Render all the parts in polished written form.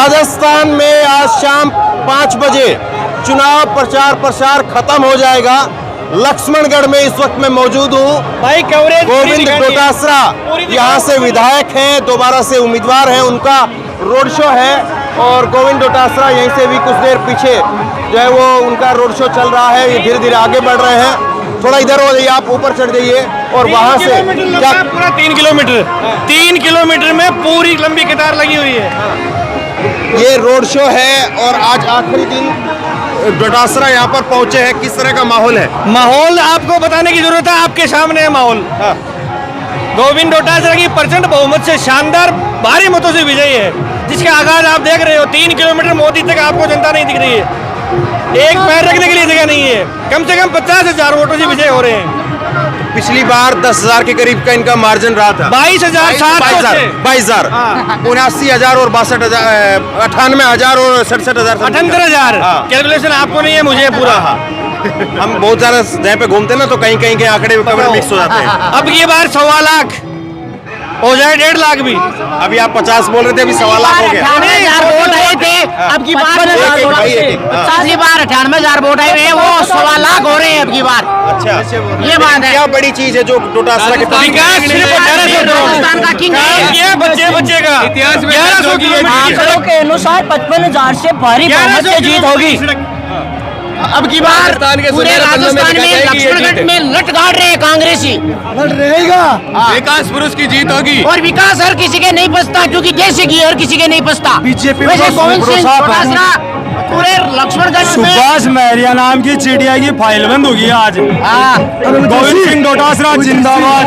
राजस्थान में आज शाम 5 बजे चुनाव प्रचार खत्म हो जाएगा। लक्ष्मणगढ़ में इस वक्त मैं मौजूद हूँ। भाई कवरेज गोविंद डोटासरा यहाँ से विधायक हैं, दोबारा से उम्मीदवार हैं, उनका रोड शो है और गोविंद डोटासरा यहीं से भी कुछ देर पीछे जो है वो उनका रोड शो चल रहा है। ये धीरे धीरे आगे बढ़ रहे हैं। थोड़ा इधर हो जाइए, आप ऊपर चढ़ जाइए और वहाँ से क्या पूरा 3 किलोमीटर में पूरी लंबी कतार लगी हुई है। ये रोड शो है और आज आखिरी दिन डोटासरा यहाँ पर पहुंचे हैं। किस तरह का माहौल है? माहौल आपको बताने की जरूरत है, आपके सामने है माहौल। हाँ। गोविंद डोटासरा की प्रचंड बहुमत से शानदार भारी मतों से विजयी है, जिसका आगाज आप देख रहे हो। 3 किलोमीटर मोदी तक आपको जनता नहीं दिख रही है, एक पैर रखने के लिए जगह नहीं है। कम से कम 50,000 वोटों से विजय हो रहे हैं। पिछली बार 10,000 के करीब का इनका मार्जिन रहा था। 22,700 22,000 79,000 और 62,000 98,000 और 67,000 78,000 कैलकुलेशन आपको नहीं है, मुझे पूरा। हम बहुत ज्यादा जहाँ पे घूमते हैं ना, तो कहीं कहीं के आंकड़े मिक्स हो जाते हैं। अब ये बार 1.25 लाख हो जाए, 1.5 लाख भी। अभी आप 50 बोल रहे थे, अभी 1.25 लाख हो गया। 98,000 वोट आए थे, अब की बार 98,000 वोट आए हैं, वो 1.25 लाख हो रहे हैं अब की बार। अच्छा, ये बात है। क्या बड़ी चीज है जो डोटासरा के राजस्थान का किंग है। बच्चे का इतिहास में 1100 आंकड़ों के अनुसार 55,000 से भारी बहुमत से जीत होगी अब की बार। पूरे राजस्थान में लक्ष्मणगढ़ में लट गाड़ रहे हैं कांग्रेसी। विकास पुरुष की जीत होगी और विकास हर किसी के नहीं बसता, क्योंकि जैसे की हर किसी के नहीं बसता। बीजेपी वैसे गोविंद सिंह डोटासरा पूरे लक्ष्मणगढ़ में सुभाष महरिया नाम की चिड़िया की फाइल बंद होगी आज। गोविंद सिंह डोटासरा जिंदाबाद।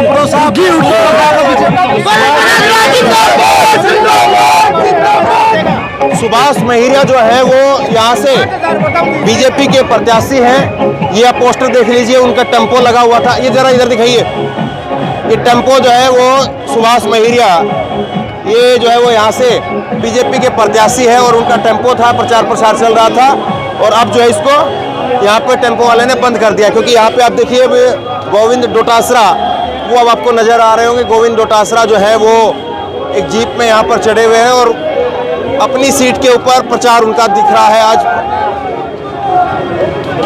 सुभाष महिरिया जो है वो यहाँ से बीजेपी के प्रत्याशी हैं। ये आप पोस्टर देख लीजिए, उनका टेम्पो लगा हुआ था। ये जरा इधर दिखाइए, ये टेम्पो जो है वो सुभाष महिरिया, ये जो है वो यहाँ से बीजेपी के प्रत्याशी है और उनका टेम्पो था, प्रचार चल रहा था। और अब जो है इसको यहाँ पे टेम्पो वाले ने बंद कर दिया, क्योंकि यहाँ पे आप देखिए गोविंद डोटासरा वो अब आपको नजर आ रहे होंगे। गोविंद डोटासरा जो है वो एक जीप में यहाँ पर चढ़े हुए हैं और अपनी सीट के ऊपर प्रचार उनका दिख रहा है। आज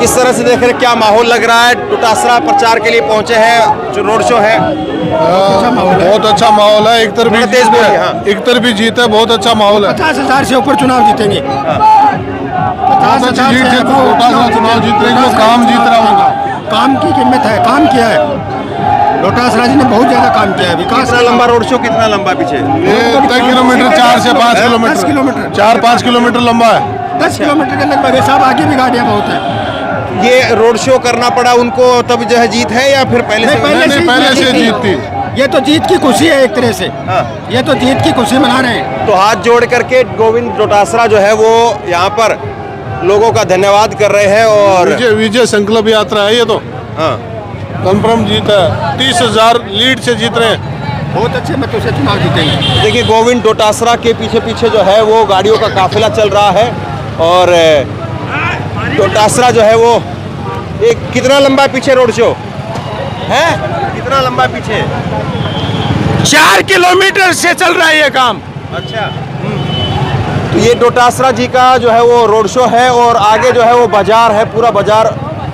किस तरह से देख रहे, क्या माहौल लग रहा है? डोटासरा प्रचार के लिए पहुंचे हैं, जो रोड शो है। बहुत अच्छा माहौल है। एक तरफ तेज बोलिए। हाँ। एक तरफ भी जीत है, बहुत अच्छा माहौल है। 50,000 से ऊपर चुनाव जीतेंगे। 50,000 चुनाव जीत रहे हैं, काम जीत रहा होगा। काम की कीमत है, काम किया है डोटासरा जी ने, बहुत ज्यादा काम किया है। विकास कितना लंबा रोड शो, कितना लंबा पीछे? ये 10 किलोमीटर 4 से 5 किलोमीटर 10 किलोमीटर 4-5 किलोमीटर लंबा है। 10 किलोमीटर के लगभग है साहब। आगे भी गाड़ियाँ बहुत है। ये रोड शो करना पड़ा उनको तब जो है जीत है, या फिर पहले से? पहले से जीत थी। ये तो जीत की खुशी है एक तरह से। हाँ। ये तो जीत की खुशी मना रहे हैं। तो हाथ जोड़ करके गोविंद डोटासरा जो है वो यहाँ पर लोगों का धन्यवाद कर रहे हैं। और विजय संकल्प यात्रा है ये तो। हाँ, कंफर्म जीत है। 30,000 लीड से जीत रहे हैं। बहुत अच्छे मतों से चुनाव जीतेंगे। देखिए गोविंद डोटासरा के पीछे जो है वो गाड़ियों का काफिला चल रहा है और डोटासरा जो है वो एक कितना लंबा पीछे रोड शो है, कितना लंबा पीछे? 4 किलोमीटर से चल रहा है ये काम। अच्छा। तो ये डोटासरा जी का जो है वो रोड शो है और आगे जो है वो बाजार है, पूरा बाजार।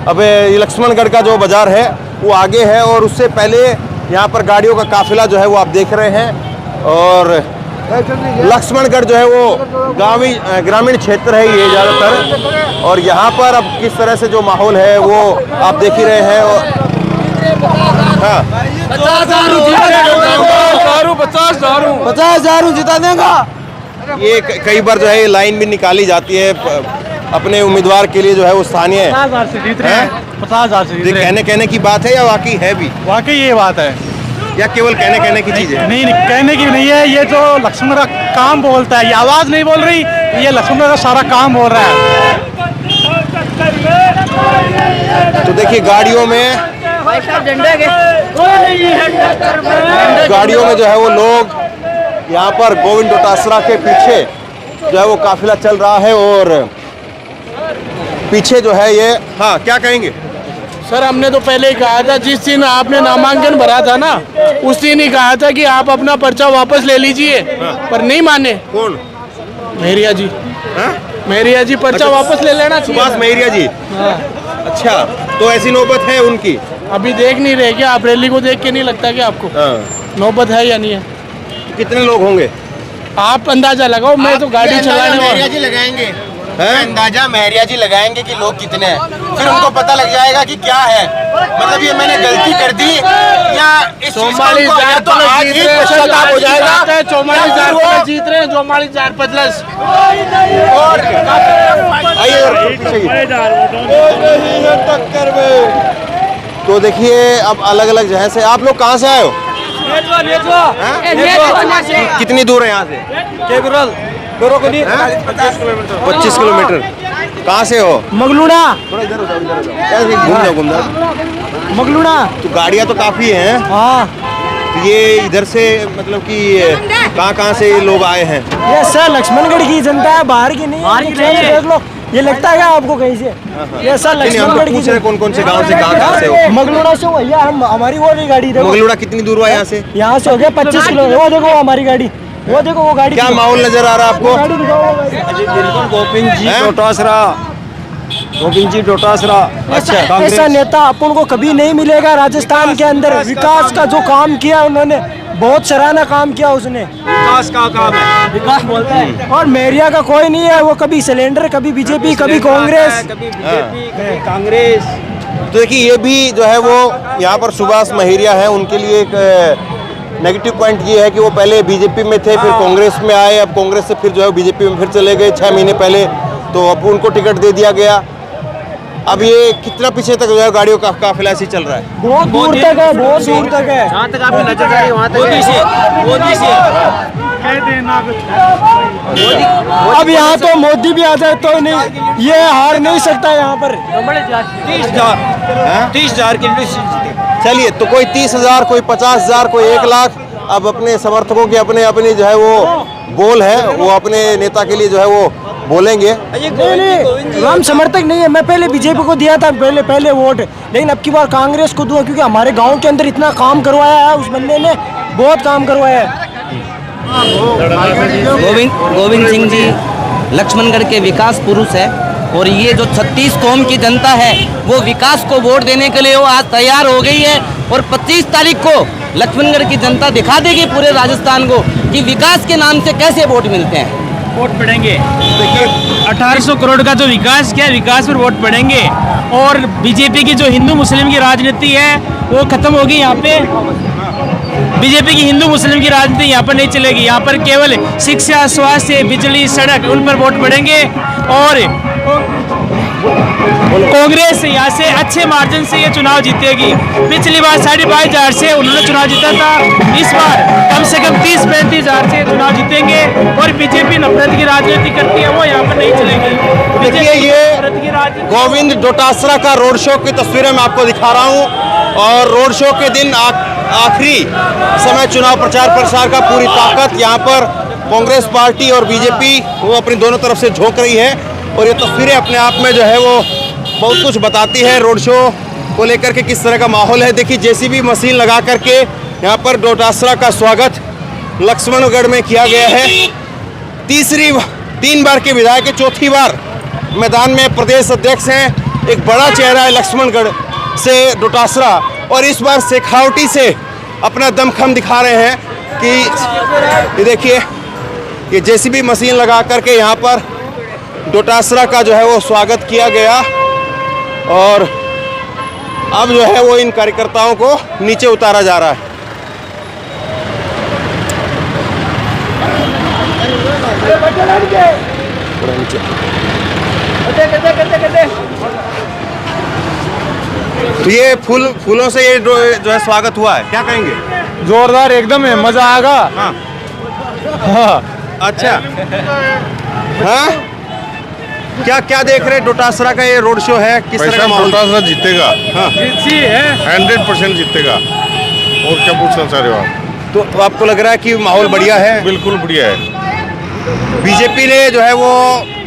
अब ये लक्ष्मणगढ़ का जो बाजार है वो आगे है और उससे पहले यहाँ पर गाड़ियों का काफिला जो है वो आप देख रहे हैं। और लक्ष्मणगढ़ जो है वो ग्रामीण क्षेत्र है ये ज़्यादातर, और यहाँ पर अब किस तरह से जो माहौल है वो आप देख ही रहे हैं। और हाँ, 50,000 जिता देगा। ये कई बार जो है लाइन भी निकाली जाती है अपने उम्मीदवार के लिए, जो है वो स्थानीय 50,000 से जीत रहे हैं। 50,000 से जीत रहे हैं। कहने की बात है या वाकई है भी? वाकई ये बात है, या केवल कहने की चीज है? नहीं कहने की नहीं है। ये जो लक्ष्मण का काम बोलता है, ये आवाज नहीं बोल रही, ये लक्ष्मण का सारा काम बोल रहा है। तो देखिए गाड़ियों में जो है वो लोग यहाँ पर गोविंद डोटासरा के पीछे जो है वो काफिला चल रहा है और पीछे जो है ये। हाँ, क्या कहेंगे? सर हमने तो पहले ही कहा था, जिस दिन आपने नामांकन भरा था ना, उस दिन ही कहा था कि आप अपना पर्चा वापस ले लीजिए, पर नहीं माने। कौन? मेहरिया जी, हाँ? मेहरिया जी पर्चा अच्छा, वापस ले लेना चाहिए सुभाष था। महिरिया जी। हाँ। अच्छा, तो ऐसी नौबत है उनकी। अभी देख नहीं रहे क्या आप? रैली को देख के नहीं लगता कि आपको हाँ। नौबत है या नहीं है? कितने लोग होंगे? आप अंदाजा लगाओ, मैं तो गाड़ी चलाने वाला। जी लगाएंगे हैं? अंदाजा महरिया जी लगाएंगे कि लोग कितने हैं, फिर उनको पता लग जाएगा कि क्या है, मतलब ये मैंने गलती कर दी या इस चीज का उनको या तो आज ही पश्चाताप हो जाएगा। 44,000 प्लस जीत रहे हैं, 44,000 प्लस। और आइए टक्कर में। तो देखिए अब अलग अलग जगह से आप लोग कहाँ से आए हो? कितनी दूर है यहाँ से? 25 किलोमीटर। कहाँ से हो? मगलूड़ा थोड़ा इधर हो जाओ, इधर हो जाओ। ऐसे ही घूम जाओ। मगलूड़ा। तो गाड़ियाँ तो काफ़ी हैं। हाँ, तो ये इधर से मतलब कि कहाँ से लोग आए हैं? ये सर लक्ष्मणगढ़ की जनता है, बाहर की नहीं है। देख लो, ये लगता है क्या आपको कहीं से? ये सर नहीं, हम तो लक्ष्मणगढ़ की पूछ रहे कौन कौन से गांव से कहाँ से हो? मगलूड़ा से हो भैया, हम हमारी वो वाली गाड़ी देखो। मगलूड़ा कितनी दूर हुआ यहाँ से? यहाँ से हो गया 25 किलो। वो देखो हमारी गाड़ी, वो देखो वो गाड़ी। क्या माहौल नजर आ रहा है आपको? गाड़ी दिखाओ वो गाड़ी। गोविंद जी डोटासरा। अच्छा, ऐसा नेता अपन को कभी नहीं मिलेगा राजस्थान के अंदर। विकास का जो काम किया उन्होंने, बहुत सराहना काम किया उसने। विकास का काम है। विकास बोलता है। और मेरिया का कोई नहीं है, वो कभी सिलेंडर, कभी बीजेपी, कभी कांग्रेस। कांग्रेस। तो देखिए ये भी जो है वो यहाँ पर सुभाष महिरिया है, उनके लिए एक नेगेटिव पॉइंट ये है कि वो पहले बीजेपी में थे, फिर कांग्रेस में आए, अब कांग्रेस से फिर जो है बीजेपी में फिर चले गए 6 महीने पहले, तो अब उनको टिकट दे दिया गया। अब ये कितना पीछे तक जो है गाड़ियों का काफिला ऐसे ही चल रहा है? बहुत दूर तक है, बहुत दूर तक है। जहाँ तक आपको नजर आ रही है वहाँ तक मोदी से अब यहाँ तो मोदी भी आ जाए तो नहीं, ये हार नहीं सकता यहाँ पर। 30,000 की चलिए, तो कोई 30,000, कोई 50,000, कोई 1 लाख। अब अपने समर्थकों की अपने अपनी जो है वो बोल है, वो अपने नेता के लिए जो है वो बोलेंगे। नहीं, हम समर्थक नहीं है। मैं पहले बीजेपी को दिया था, पहले वोट, लेकिन अब की बार कांग्रेस को दूंगा, क्योंकि हमारे गांव के अंदर इतना काम करवाया है उस बंदे ने, बहुत काम करवाया है। गोविंद सिंह जी लक्ष्मणगढ़ के विकास पुरुष है, और ये जो 36 कौम की जनता है वो विकास को वोट देने के लिए वो आज तैयार हो गई है। और 25 तारीख को लक्ष्मणगढ़ की जनता दिखा देगी पूरे राजस्थान को कि विकास के नाम से कैसे वोट मिलते हैं। वोट पड़ेंगे। देखिए 1800 करोड़ का जो विकास किया, विकास पर वोट पड़ेंगे। और बीजेपी की जो हिंदू मुस्लिम की राजनीति है वो खत्म होगी। यहाँ पे बीजेपी की हिंदू मुस्लिम की राजनीति यहाँ पर नहीं चलेगी। यहाँ पर केवल शिक्षा, स्वास्थ्य, बिजली, सड़क, उन पर वोट पड़ेंगे। और कांग्रेस यहाँ से अच्छे मार्जिन से ये चुनाव जीतेगी। पिछली बार 22,500 से उन्होंने चुनाव जीता था, इस बार कम से कम 30-35,000 से चुनाव जीतेंगे। और बीजेपी नफरत की राजनीति करती है, वो यहाँ पर नहीं चलेगी। देखिए ये गोविंद डोटासरा का रोड शो की तस्वीरें मैं आपको दिखा रहा हूँ, और रोड शो के दिन आखिरी समय चुनाव प्रचार प्रसार का पूरी ताकत यहाँ पर कांग्रेस पार्टी और बीजेपी वो अपनी दोनों तरफ से झोंक रही है। और ये तस्वीरें अपने आप में जो है वो बहुत कुछ बताती है रोड शो को लेकर के किस तरह का माहौल है। देखिए जेसीबी मशीन लगा करके यहाँ पर डोटासरा का स्वागत लक्ष्मणगढ़ में किया गया है। 3 बार के विधायक, चौथी बार मैदान में प्रदेश अध्यक्ष हैं। एक बड़ा चेहरा है लक्ष्मणगढ़ से डोटासरा, और इस बार शेखावटी से अपना दमखम दिखा रहे हैं कि ये देखिए ये जेसीबी मशीन लगा करके यहाँ पर डोटासरा का जो है वो स्वागत किया गया। और अब जो है वो इन कार्यकर्ताओं को नीचे उतारा जा रहा है। तो ये फूलों से ये जो है स्वागत हुआ है, क्या कहेंगे? जोरदार एकदम है, मजा आएगा। हाँ। हाँ। अच्छा, हाँ क्या क्या देख रहे हैं? डोटासरा का ये रोड शो है, किस तरह का माहौल? डोटासरा जीतेगा। हाँ। 100% जीतेगा। और क्या पूछना चाह रहे हो आप? तो आपको लग रहा है कि माहौल बढ़िया है? बिल्कुल बढ़िया है। बीजेपी ने जो है वो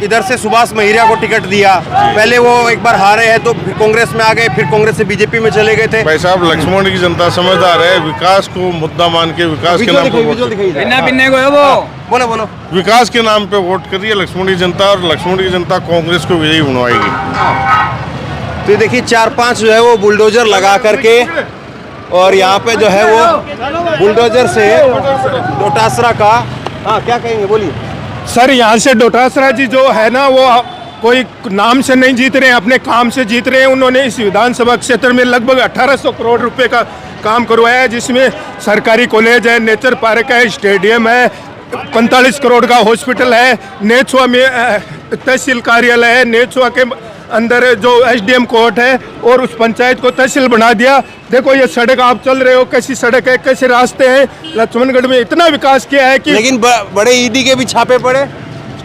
इधर से सुभाष महिरिया को टिकट दिया, पहले वो एक बार हारे हैं तो फिर कांग्रेस में आ गए, फिर कांग्रेस से बीजेपी में चले गए थे। भाई साहब लक्ष्मण की जनता समझदार है, विकास को मुद्दा मान के विकास के नाम पर विजुअल दिखाइए। बिन्ने को है वो बोलो बोलो। विकास के नाम पे वोट कर रही है लक्ष्मण की जनता, और लक्ष्मण की जनता कांग्रेस को विजयी बनवाएगी। तो ये देखिए 4-5 जो है वो बुलडोजर लगा करके, और यहाँ पे जो है वो बुलडोजर से डोटासरा का, हाँ क्या कहेंगे बोलिए। सर यहाँ से डोटासरा जी जो है ना, वो कोई नाम से नहीं जीत रहे हैं, अपने काम से जीत रहे हैं। उन्होंने इस विधानसभा क्षेत्र में लगभग 1800 करोड़ रुपए का काम करवाया है, जिसमें सरकारी कॉलेज है, नेचर पार्क है, स्टेडियम है, 45 करोड़ का हॉस्पिटल है, नेचुआ में तहसील कार्यालय है, नेचुआ के अंदर जो एसडीएम कोर्ट है, और उस पंचायत को तहसील बना दिया। देखो ये सड़क आप चल रहे हो, कैसी सड़क है, कैसे रास्ते हैं। लक्ष्मणगढ़ में इतना विकास किया है कि, लेकिन बड़े ईडी के भी छापे पड़े।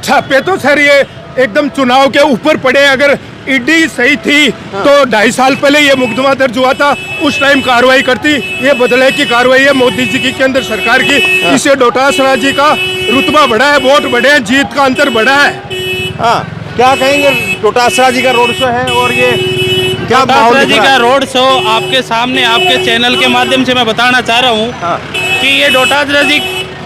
छापे तो सर ये एकदम चुनाव के ऊपर पड़े। अगर ईडी सही थी तो 2.5 साल पहले ये मुकदमा दर्ज हुआ था, उस टाइम कार्रवाई करती। ये बदले की कार्रवाई है मोदी जी की केंद्र सरकार की। इससे डोटासरा जी का रुतबा बढ़ा है, वोट बढ़े हैं, जीत का अंतर बढ़ा है। हाँ क्या कहेंगे, डोटासरा जी का रोड शो है, और ये क्या डोटासरा जी का रोड शो आपके सामने, आपके चैनल के माध्यम से मैं बताना चाह रहा हूँ कि ये डोटासरा जी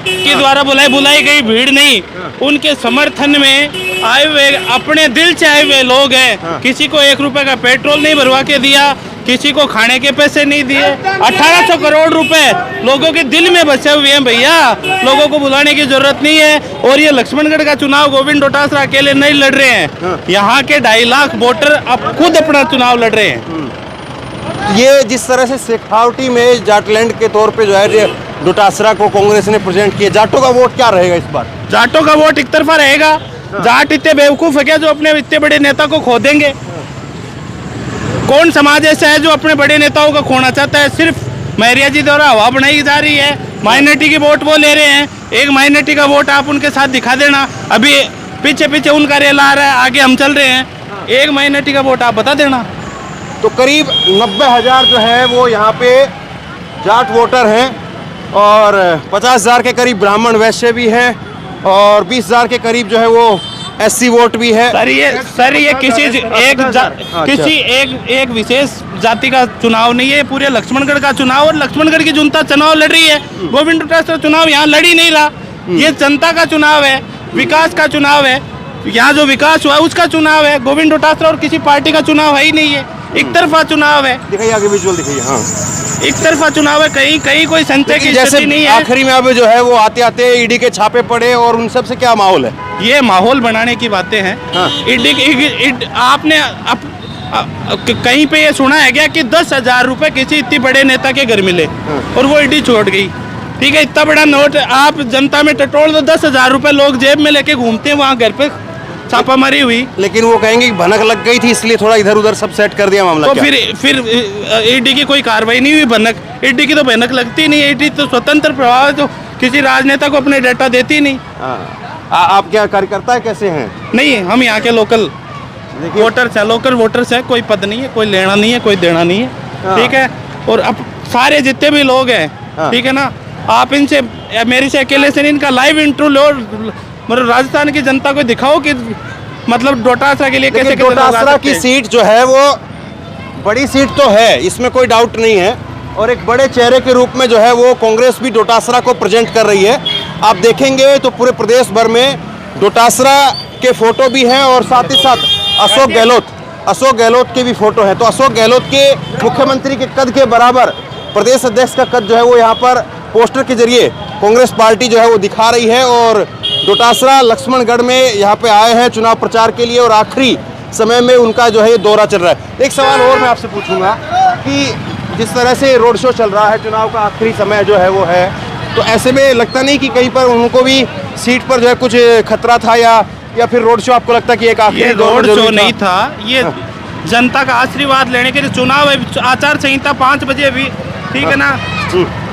के द्वारा बुलाई गई भीड़ नहीं, उनके समर्थन में आए हुए, अपने दिल से आए हुए लोग हैं। किसी को 1 रुपए का पेट्रोल नहीं भरवा के दिया, किसी को खाने के पैसे नहीं दिए। 1800 करोड़ रुपए लोगों के दिल में बसे हुए हैं भैया, लोगों को बुलाने की जरूरत नहीं है। और ये लक्ष्मणगढ़ का चुनाव गोविंद डोटासरा अकेले नहीं लड़ रहे हैं, यहाँ के 2.5 लाख वोटर अब खुद अपना चुनाव लड़ रहे हैं। ये जिस तरह से शेखावटी में जाटलैंड के तौर पे जो है डोटासरा को कांग्रेस ने प्रेजेंट किया, जाटों का वोट क्या रहेगा इस बार? जाटों का वोट एक तरफा रहेगा। जाट इतने बेवकूफ है क्या जो अपने इतने बड़े नेता को खो देंगे? कौन समाज ऐसा है जो अपने बड़े नेताओं को खोना चाहता है? सिर्फ मैरिया जी द्वारा हवा बनाई जा रही है। माइनॉरिटी की वोट वो ले रहे हैं, एक माइनॉरिटी का वोट आप उनके साथ दिखा देना। अभी पीछे पीछे उनका रेल आ रहा है, आगे हम चल रहे हैं, एक माइनॉरिटी का वोट आप बता देना। तो करीब 90,000 जो है वो यहाँ पे जाट वोटर हैं, और 50,000 के करीब ब्राह्मण वैश्य भी हैं, और 20,000 के करीब जो है वो एससी वोट भी है। सर ये किसी एक विशेष जाति का चुनाव नहीं है, पूरे लक्ष्मणगढ़ का चुनाव। और लक्ष्मणगढ़ की जनता चुनाव लड़ रही है, गोविंद डोटासरा चुनाव यहाँ लड़ ही नहीं रहा। ये जनता का चुनाव है, विकास का चुनाव है, यहाँ जो विकास हुआ उसका चुनाव है। गोविंद डोटासरा और किसी पार्टी का चुनाव है ही नहीं है, एक तरफा चुनाव है। दिखाइए आगे विजुअल दिखाइए। हाँ एक तरफा चुनाव है, कहीं कोई संशय की स्थिति नहीं है। आखिरी में अब जो है वो आते आते ईडी के छापे पड़े, और उन सब से क्या माहौल है? ये माहौल बनाने की बातें हैं। आपने कहीं पे ये सुना है क्या कि 10,000 रुपए किसी इतने बड़े नेता के घर मिले और वो ईडी छोड़ गई? ठीक है, इतना बड़ा नोट आप जनता में टटोल दो, 10,000 रुपए लोग जेब में लेके घूमते हैं, वहाँ घर पे छापामारी हुई। लेकिन वो कहेंगे कि भनक लग गई थी, इसलिए थोड़ा इधर उधर सब सेट कर दिया मामला। तो फिर ईडी की कोई कार्रवाई नहीं हुई। भनक ईडी की तो भनक लगती नहीं, ईडी तो स्वतंत्र प्रभाव है, तो किसी राजनेता को अपने डाटा देती नहीं। आप क्या कार्यकर्ता है, कैसे हैं? नहीं, हम यहाँ के लोकल वोटर्स है, लोकल वोटर्स है, कोई पद नहीं है, कोई लेना नहीं है, कोई देना नहीं है। ठीक है, और अब सारे जितने भी लोग हैं, ठीक है ना, आप इनसे, मेरे से अकेले से नहीं, इनका लाइव इंटरव्यू लो, मतलब राजस्थान की जनता को दिखाओ कि मतलब डोटासरा के लिए कैसे डोटासरा की सीट जो है वो बड़ी सीट तो है, इसमें कोई डाउट नहीं है, और एक बड़े चेहरे के रूप में जो है वो कांग्रेस भी डोटासरा को प्रेजेंट कर रही है। आप देखेंगे तो पूरे प्रदेश भर में डोटासरा के फोटो भी हैं, और साथ ही साथ अशोक गहलोत के भी फोटो हैं। तो अशोक गहलोत के मुख्यमंत्री के कद के बराबर प्रदेश अध्यक्ष का कद जो है वो यहाँ पर पोस्टर के जरिए कांग्रेस पार्टी जो है वो दिखा रही है। और डोटासरा लक्ष्मणगढ़ में यहाँ पे आए हैं चुनाव प्रचार के लिए, और आखिरी समय में उनका जो है ये दौरा चल रहा है। एक सवाल और मैं आपसे पूछूंगा कि जिस तरह से रोड शो चल रहा है, चुनाव का आखिरी समय जो है वो है, तो ऐसे में लगता नहीं कि कहीं पर उनको भी सीट पर जो है कुछ खतरा था, या फिर रोड शो आपको लगता कि एक आखिरी रोड शो नहीं था, ये जनता का आशीर्वाद लेने के लिए चुनाव आचार संहिता 5 बजे भी, ठीक है ना,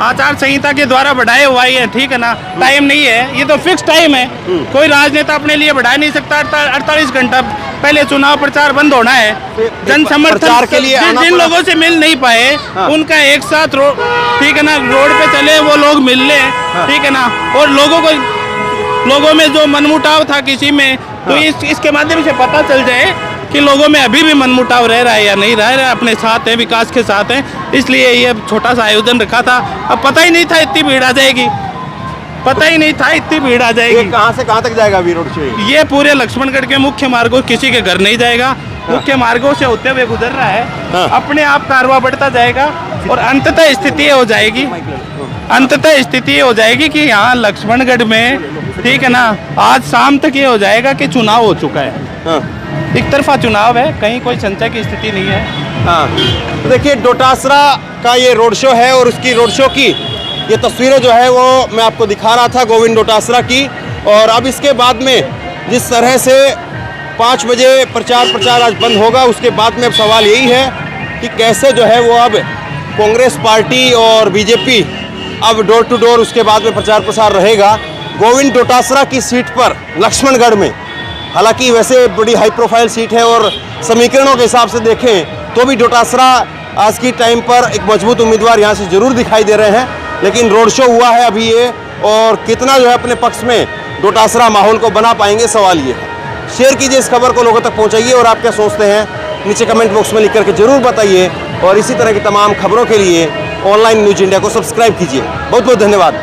आचार संहिता के द्वारा बढ़ाए हुआ है, ठीक है ना, टाइम नहीं है, ये तो फिक्स टाइम है, कोई राजनेता अपने लिए बढ़ा नहीं सकता। 48 घंटा पहले चुनाव प्रचार बंद होना है। जन समर्थन के लिए जिन लोगों से मिल नहीं पाए, उनका एक साथ ठीक है ना, रोड पे चले वो लोग मिल ले, ठीक है ना, और लोगों में जो मनमुटाव था किसी में, तो इसके माध्यम से पता चल जाए कि लोगों में अभी भी मनमुटाव रह रहा है या नहीं रह रहा है, अपने साथ है, विकास के साथ हैं। इसलिए ये छोटा सा आयोजन रखा था, अब पता ही नहीं था इतनी भीड़ आ जाएगी। पता ही नहीं था इतनी भीड़ आ ये जाएगी। कहाँ से कहाँ तक जाएगा अभी रोड शो? ये पूरे लक्ष्मणगढ़ के मुख्य मार्गों किसी के घर नहीं जाएगा, मुख्य मार्गों से होते हुए गुजर रहा है। हाँ। अपने आप कारवां बढ़ता जाएगा और अंततः स्थिति ये हो जाएगी, अंततः स्थिति ये हो जाएगी कि यहाँ लक्ष्मणगढ़ में, ठीक है ना, आज शाम तक ये हो जाएगा कि चुनाव हो चुका है। हाँ एक तरफा चुनाव है, कहीं कोई संचय की स्थिति नहीं है। हाँ, तो देखिए डोटासरा का ये रोड शो है और उसकी रोड शो की ये तस्वीरें जो है वो मैं आपको दिखा रहा था गोविंद डोटासरा की। और अब इसके बाद में जिस तरह से 5 बजे प्रचार आज बंद होगा, उसके बाद में अब सवाल यही है कि कैसे जो है वो अब कांग्रेस पार्टी और बीजेपी अब डोर टू डोर उसके बाद में प्रचार प्रसार रहेगा गोविंद डोटासरा की सीट पर लक्ष्मणगढ़ में। हालांकि वैसे बड़ी हाई प्रोफाइल सीट है और समीकरणों के हिसाब से देखें तो भी डोटासरा आज की टाइम पर एक मजबूत उम्मीदवार यहाँ से जरूर दिखाई दे रहे हैं। लेकिन रोड शो हुआ है अभी ये, और कितना जो है अपने पक्ष में डोटासरा माहौल को बना पाएंगे, सवाल ये है। शेयर कीजिए इस खबर को, लोगों तक पहुँचाइए और आप क्या सोचते हैं नीचे कमेंट बॉक्स में लिख करके जरूर बताइए। और इसी तरह की तमाम खबरों के लिए ऑनलाइन न्यूज इंडिया को सब्सक्राइब कीजिए। बहुत बहुत धन्यवाद।